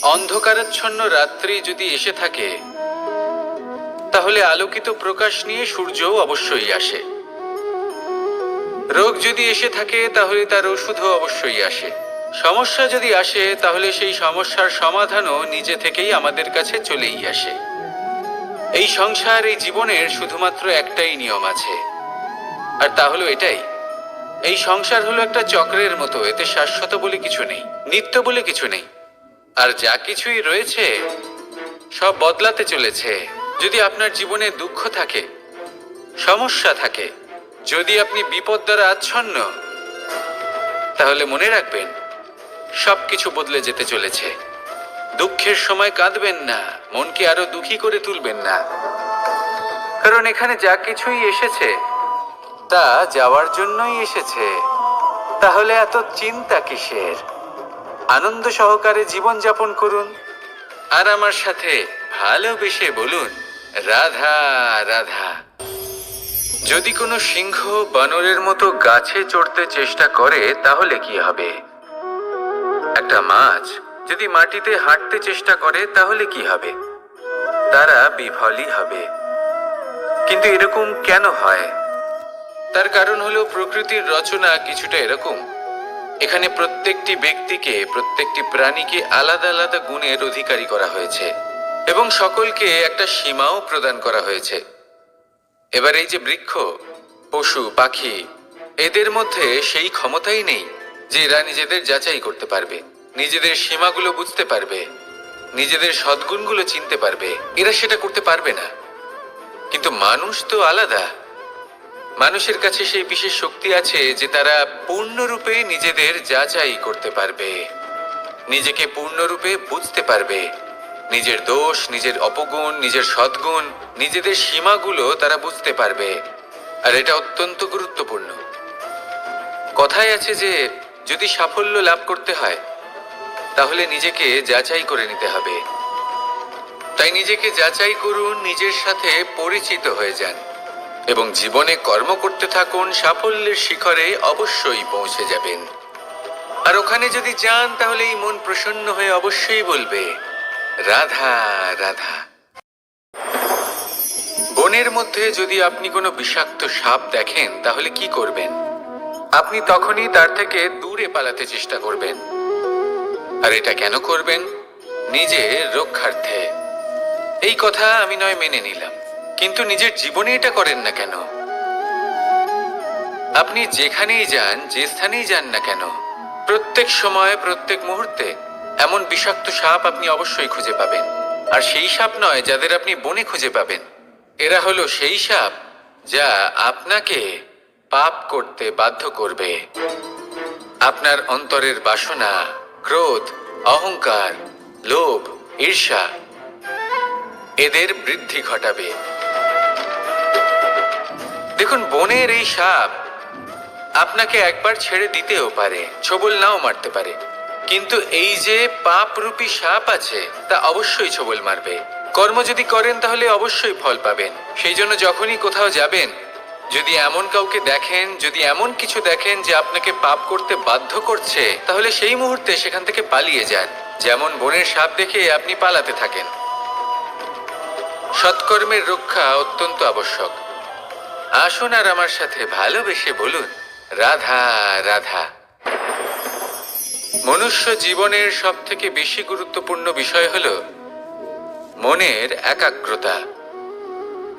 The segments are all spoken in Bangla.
অন্ধকারাচ্ছন্ন রাত্রি যদি এসে থাকে, তাহলে আলোকিত প্রকাশ নিয়ে সূর্যও অবশ্যই আসে। রোগ যদি এসে থাকে, তাহলে তার ওষুধও অবশ্যই আসে। সমস্যা যদি আসে, তাহলে সেই সমস্যার সমাধানও নিজে থেকেই আমাদের কাছে চলেই আসে। এই সংসার, এই জীবনের শুধুমাত্র একটাই নিয়ম আছে, আর তা হলো এটাই: এই সংসার হলো একটা চক্রের মতো। এতে শাশ্বত বলে কিছু নেই, নিত্য বলে কিছু নেই। আর যা কিছুই রয়েছে সব বদলাতে চলেছে। যদি আপনার জীবনে দুঃখ থাকে, সমস্যা থাকে, যদি আপনি বিপদ দ্বারা আচ্ছন্ন, তাহলে মনে রাখবেন সবকিছু বদলে যেতে চলেছে। দুঃখের সময় কাঁদবেন না, মনকে আরো দুঃখী করে তুলবেন না, কারণ এখানে যা কিছুই এসেছে তা যাওয়ার জন্যই এসেছে। তাহলে এত চিন্তা কিসের? আনন্দ সহকারে জীবন যাপন করুন, আর আমার সাথে ভালোবেসে বলুন, রাধা রাধা। যদি কোনো সিংহ বানরের মতো গাছে চড়তে চেষ্টা করে, তাহলে কি হবে? একটা মাছ যদি মাটিতে হাঁটতে চেষ্টা করে, তাহলে কি হবে? তারা বিফলই হবে। কিন্তু এরকম কেন হয়? তার কারণ হলো প্রকৃতির রচনা কিছুটা এরকম। এখানে প্রত্যেকটি ব্যক্তিকে, প্রত্যেকটি প্রাণীকে আলাদা আলাদা গুণের অধিকারী করা হয়েছে, এবং সকলকে একটা সীমাও প্রদান করা হয়েছে। এবার এই যে বৃক্ষ, পশু, পাখি, এদের মধ্যে সেই ক্ষমতাই নেই যে এরা নিজেদের যাচাই করতে পারবে, নিজেদের সীমাগুলো বুঝতে পারবে, নিজেদের সদ্গুণগুলো চিনতে পারবে। এরা সেটা করতে পারবে না। কিন্তু মানুষ তো আলাদা। মানুষের কাছে সেই বিশেষ শক্তি আছে যে তারা পূর্ণরূপে নিজেদের যাচাই করতে পারবে, নিজেকে পূর্ণরূপে বুঝতে পারবে, নিজের দোষ, নিজের অপগুণ, নিজের সদ্গুণ, নিজেদের সীমাগুলো তারা বুঝতে পারবে। আর এটা অত্যন্ত গুরুত্বপূর্ণ। কথায় আছে যে যদি সাফল্য লাভ করতে হয়, তাহলে নিজেকে যাচাই করে নিতে হবে। তাই নিজেকে যাচাই করুন, নিজের সাথে পরিচিত হয়ে যান, এবং জীবনে কর্ম করতে থাকুন। সাফল্যের শিখরে অবশ্যই পৌঁছে যাবেন। আর ওখানে যদি যান, তাহলে এই মন প্রসন্ন হয়ে অবশ্যই বলবে, রাধা রাধা। বনের মধ্যে যদি আপনি কোনো বিষাক্ত সাপ দেখেন, তাহলে কি করবেন? আপনি তখনই তার থেকে দূরে পালাতে চেষ্টা করবেন। আর এটা কেন করবেন? নিজের রক্ষার্থে। এই কথা আমি নয় মেনে নিলাম, কিন্তু নিজের জীবনে এটা করেন না কেন? আপনি যেখানেই যান, যে স্থানেই যান না কেন, প্রত্যেক সময়, প্রত্যেক মুহূর্তে এমন বিষাক্ত সাপ আপনি অবশ্যই খুঁজে পাবেন। আর সেই সাপ নয় যাদের আপনি বনে খুঁজে পাবেন। এরা হলো সেই সাপ যা আপনাকে পাপ করতে বাধ্য করবে। আপনার অন্তরের বাসনা, ক্রোধ, অহংকার, লোভ, ঈর্ষা, এদের বৃদ্ধি ঘটাবে। দেখুন, বনের এই সাপ আপনাকে একবার ছেড়ে দিতেও পারে, ছোবল নাও মারতে পারে, কিন্তু এই যে পাপরূপী সাপ আছে, তা অবশ্যই ছোবল মারবে। কর্ম যদি করেন, তাহলে অবশ্যই ফল পাবেন। সেই জন্য যখনই কোথাও যাবেন, যদি এমন কাউকে দেখেন, যদি এমন কিছু দেখেন যে আপনাকে পাপ করতে বাধ্য করছে, তাহলে সেই মুহূর্তে সেখান থেকে পালিয়ে যান। যেমন বনের সাপ দেখে আপনি পালাতে থাকেন। সৎকর্মের রক্ষা অত্যন্ত আবশ্যক। আসুন আর আমার সাথে ভালোবেসে বলুন, রাধা রাধা। মনুষ্য জীবনের সব থেকে বেশি গুরুত্বপূর্ণ বিষয় হলো মনের একাগ্রতা।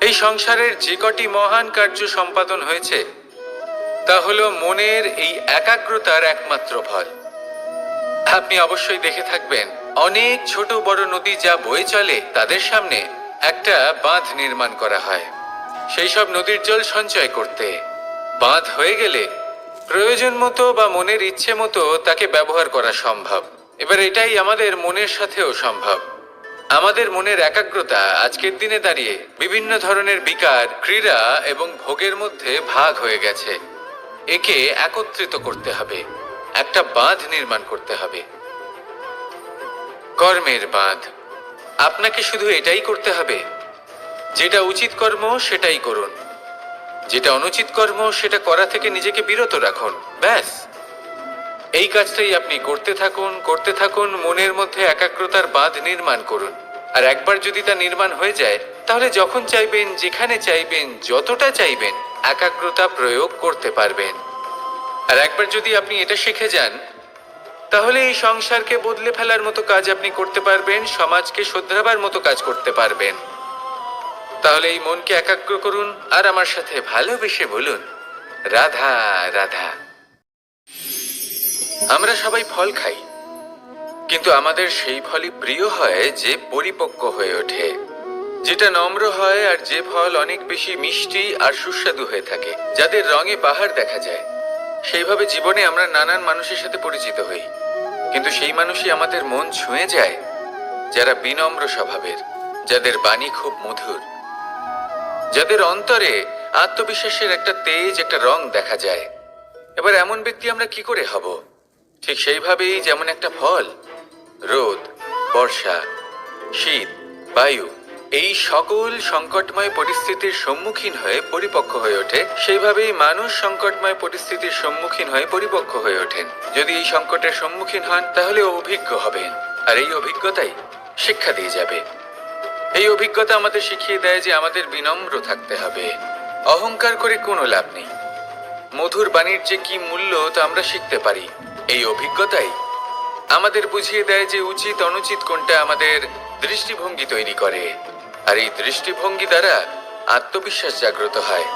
এই সংসারের যে কটি মহান কার্য সম্পাদন হয়েছে, তা হলো মনের এই একাগ্রতার একমাত্র ফল। আপনি অবশ্যই দেখে থাকবেন, অনেক ছোট বড় নদী যা বয়ে চলে, তাদের সামনে একটা বাঁধ নির্মাণ করা হয় সেই সব নদীর জল সঞ্চয় করতে। বাঁধ হয়ে গেলে প্রয়োজন মতো বা মনের ইচ্ছে মতো তাকে ব্যবহার করা সম্ভব। এবার এটাই আমাদের মনের সাথেও সম্ভব। আমাদের মনের একাগ্রতা আজকের দিনে দাঁড়িয়ে বিভিন্ন ধরনের বিকার, ক্রীড়া এবং ভোগের মধ্যে ভাগ হয়ে গেছে। একে একত্রিত করতে হবে, একটা বাঁধ নির্মাণ করতে হবে, কর্মের বাঁধ। আপনাকে শুধু এটাই করতে হবে, যেটা উচিত কর্ম সেটাই করুন, যেটা অনুচিত কর্ম সেটা করা থেকে নিজেকে বিরত রাখুন। ব্যাস। এই কাজটাই আপনি করতে থাকুন, মনের মধ্যে একাগ্রতার বাঁধ নির্মাণ করুন। আর একবার যদি তা নির্মাণ হয়ে যায়, তাহলে যখন চাইবেন, যেখানে চাইবেন, যতটা চাইবেন, একাগ্রতা প্রয়োগ করতে পারবেন। আর একবার যদি আপনি এটা শিখে যান, তাহলে এই সংসারকে বদলে ফেলার মতো কাজ আপনি করতে পারবেন, সমাজকে শোধরাবার মতো কাজ করতে পারবেন। তাহলে এই মনকে একাগ্র করুন আর আমার সাথে ভালোবেসে বলুন, রাধা রাধা। আমরা সবাই ফল খাই, কিন্তু আমাদের সেই ফলই প্রিয় হয় যে পরিপক্ক হয়ে ওঠে, যেটা নম্র হয়, আর যে ফল অনেক বেশি মিষ্টি আর সুস্বাদু হয়ে থাকে, যাদের রঙে পাহাড় দেখা যায়। সেইভাবে জীবনে আমরা নানান মানুষের সাথে পরিচিত হই, কিন্তু সেই মানুষই আমাদের মন ছুঁয়ে যায় যারা বিনম্র স্বভাবের, যাদের বাণী খুব মধুর, যাদের অন্তরে আত্মবিশ্বাসের একটা তেজ, একটা রং দেখা যায়। এবার এমন ব্যক্তি আমরা কি করে হব? ঠিক সেইভাবেই যেমন একটা ফল রোদ, বর্ষা, শীত, বায়ু, এই সকল সংকটময় পরিস্থিতির সম্মুখীন হয়ে পরিপক্ক হয়ে ওঠে, সেইভাবেই মানুষ সংকটময় পরিস্থিতির সম্মুখীন হয়ে পরিপক্ক হয়ে ওঠেন। যদি এই সংকটের সম্মুখীন হন, তাহলে অভিজ্ঞ হবেন, আর এই অভিজ্ঞতাই শিক্ষা দিয়ে যাবে। এই অভিজ্ঞতা আমাদের শিখিয়ে দেয় যে আমাদের বিনম্র থাকতে হবে। অহংকার করে কোনো লাভ নেই। মধুর বাণীর যে কি মূল্য তা আমরা শিখতে পারি। এই অভিজ্ঞতাই আমাদের বুঝিয়ে দেয় যে উচিত অনুচিত কোনটা, আমাদের দৃষ্টিভঙ্গি তৈরি করে, আর এই দৃষ্টিভঙ্গি দ্বারা আত্মবিশ্বাস জাগ্রত হয়।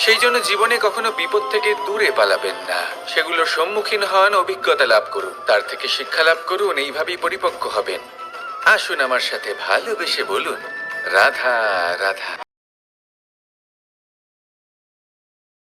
সেই জন্য জীবনে কখনো বিপদ থেকে দূরে পালাবেন না, সেগুলোর সম্মুখীন হন, অভিজ্ঞতা লাভ করুন, তার থেকে শিক্ষা লাভ করুন, এইভাবেই পরিপক্ক হবেন। আসুন আমার সাথে ভালোবেসে বলুন, রাধা রাধা।